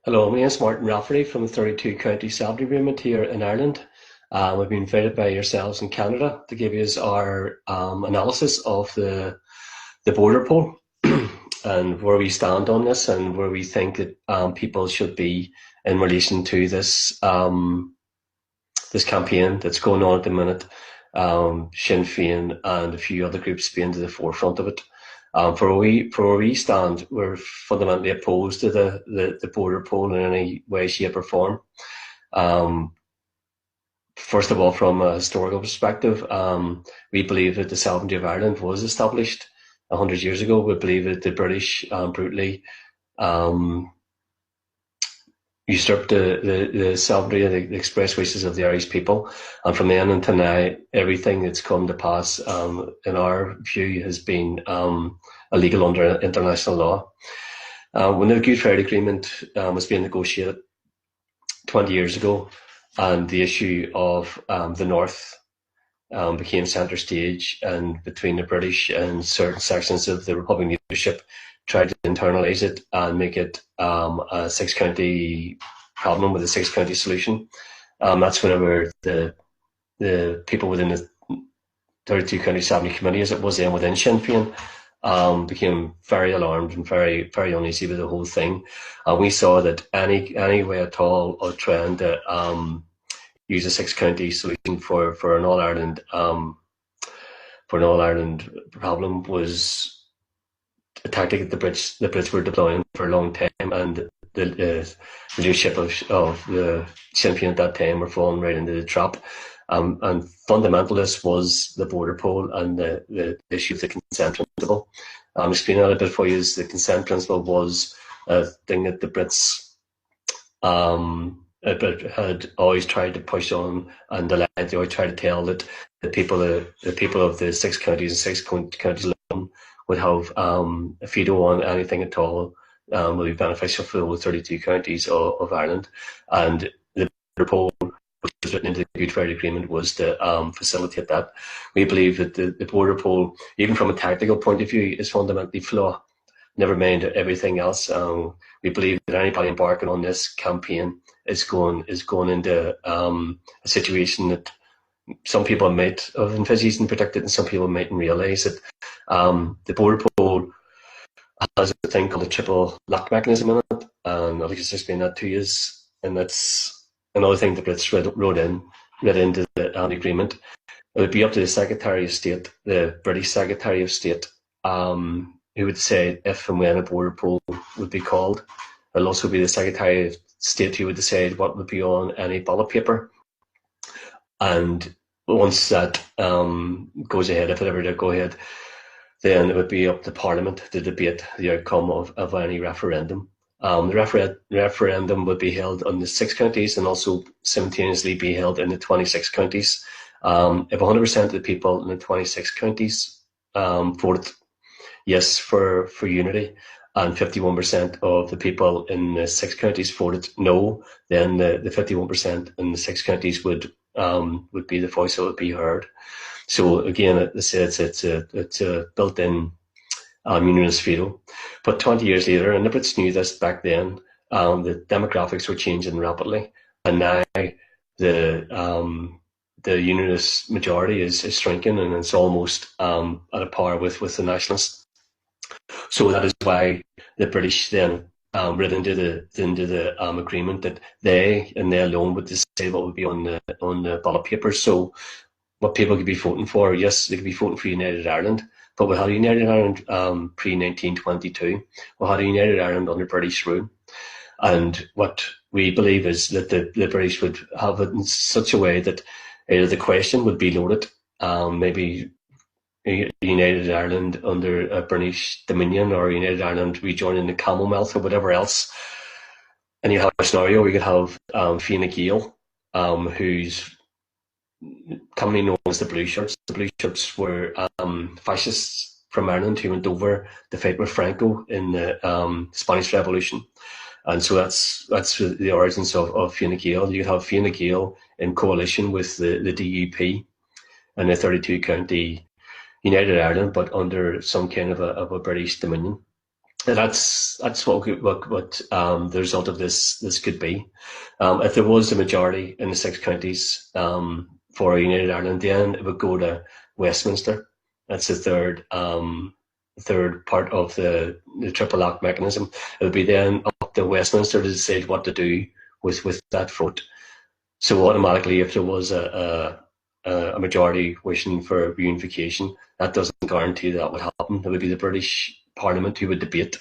Hello, my name is Martin Rafferty from the 32 County Sovereignty Agreement here in Ireland. We've been invited by yourselves in Canada to give you our analysis of the border poll and where we stand on this and where we think that people should be in relation to this campaign that's going on at the minute. Sinn Féin and a few other groups being to the forefront of it. For where we stand, we're fundamentally opposed to the border poll in any way, shape, or form. Um, First of all, from a historical perspective, we believe that the sovereignty of Ireland was established 100 years ago. We believe that the British brutally um, usurped the sovereignty and the express wishes of the Irish people. And from then until now, everything that's come to pass, in our view, has been illegal under international law. When the Good Friday Agreement was being negotiated 20 years ago, and the issue of the North became centre stage, and between the British and certain sections of the Republican leadership tried to internalise it and make it a six-county problem with a six-county solution. That's whenever the people within the 32 County Assembly Committee, as it was then within Sinn Féin, became very alarmed and very uneasy with the whole thing. We saw that any way at all of trying to use a six-county solution for an All Ireland problem was a tactic that the Brits were deploying for a long time, and the leadership of the Sinn Féin at that time were falling right into the trap. And fundamentalist was the border poll and the issue of the consent principle. Explaining that a bit for you, is the consent principle was a thing that the Brits had always tried to push on, and they always tried to tell that the people of the six counties and six counties alone would have a veto on anything at all will be beneficial for the whole 32 counties of Ireland. And the border poll, which was written into the Good Friday Agreement, was to facilitate that. We believe that the border poll, even from a tactical point of view, is fundamentally flawed. Never mind everything else. We believe that anybody embarking on this campaign is going into a situation that some people might have envisaged and predicted, and some people mightn't realise that the border poll has a thing called a triple lock mechanism in it, and I'll just explain that to you. And that's another thing the Brits read into the agreement. It would be up to the Secretary of State, the British Secretary of State, who would say if and when a border poll would be called. It'll also be the Secretary of State who would decide what would be on any ballot paper. And once that goes ahead, if it ever did go ahead, then it would be up to Parliament to debate the outcome of any referendum. The referendum would be held on the six counties and also simultaneously be held in the 26 counties. If 100% of the people in the 26 counties voted yes for unity, and 51% of the people in the six counties voted no, then the 51% in the six counties would be the voice that would be heard. So again, it's a built-in unionist veto. But 20 years later, and the Brits knew this back then, the demographics were changing rapidly, and now the unionist majority is shrinking, and it's almost at a par with the nationalists. So that is why the British then read into the agreement that they and they alone would decide what would be on the ballot paper. So what people could be voting for, yes, they could be voting for United Ireland, but we had United Ireland pre-1922. We had United Ireland under British rule. And what we believe is that the British would have it in such a way that either the question would be loaded, maybe United Ireland under British Dominion, or United Ireland rejoining the Commonwealth, or whatever else. And you have a scenario where you could have Fine Gael, who's commonly known as the Blue Shirts. The Blue Shirts were fascists from Ireland who went over to fight with Franco in the Spanish Revolution. And so that's the origins of Fine Gael. You could have Fine Gael in coalition with the DUP and the 32 county United Ireland, but under some kind of a British dominion. That's what the result of this could be. If there was a majority in the six counties for a United Ireland, then it would go to Westminster. That's the third part of the triple act mechanism. It would be then up to Westminster to decide what to do with that vote. So automatically, if there was a majority wishing for reunification, that doesn't guarantee that would happen. It would be the British Parliament who would debate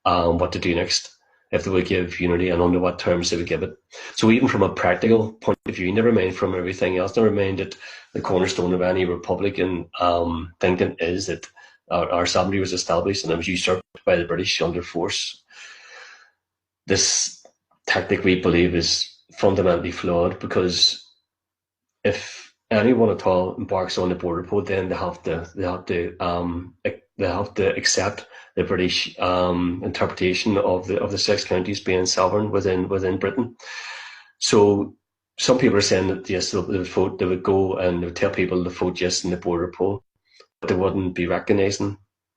what to do next, if they would give unity and under what terms they would give it. So even from a practical point of view, never mind from everything else, never mind that the cornerstone of any Republican thinking is that our sovereignty was established and it was usurped by the British under force. This tactic, we believe, is fundamentally flawed, because if anyone at all embarks on the border poll, then they have to accept the British interpretation of the six counties being sovereign within Britain. So some people are saying that yes, they would go and they would tell people to vote yes in the border poll, but they wouldn't be recognising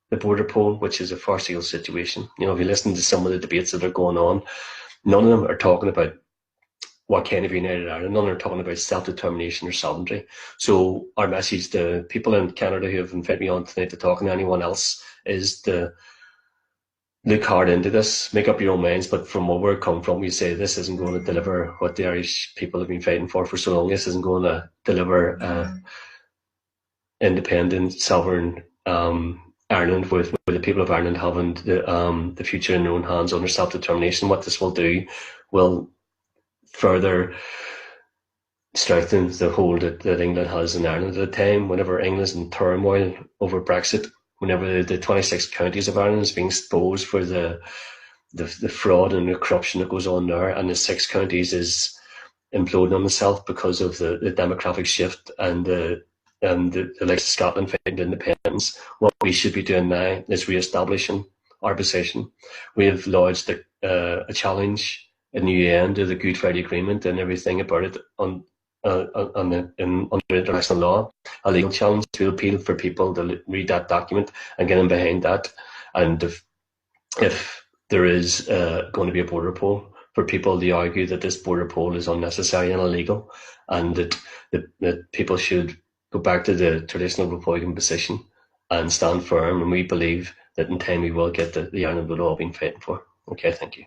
the border poll, which is a farcical situation. You know, if you listen to some of the debates that are going on, none of them are talking about what kind of United Ireland. None are talking about self-determination or sovereignty. So our message to people in Canada who have invited me on tonight to talk, and anyone else, is to look hard into this, make up your own minds. But from where we're coming from, we say this isn't going to deliver what the Irish people have been fighting for so long. This isn't going to deliver independent, sovereign Ireland with the people of Ireland having the future in their own hands under self-determination. What this will do will further strengthen the hold that England has in Ireland at a time whenever England's in turmoil over Brexit, whenever the 26 counties of Ireland is being exposed for the fraud and the corruption that goes on there, and the six counties is imploding on itself because of the demographic shift and the likes of Scotland fighting independence. What we should be doing now is re-establishing our position. We have lodged a challenge in the UN to the Good Friday Agreement and everything about it under international law, a legal challenge to appeal for people to read that document and get in behind that. And if there is going to be a border poll, for people to argue that this border poll is unnecessary and illegal, and that people should go back to the traditional Republican position and stand firm. And we believe that in time we will get the Ireland we've all been fighting for. Okay, thank you.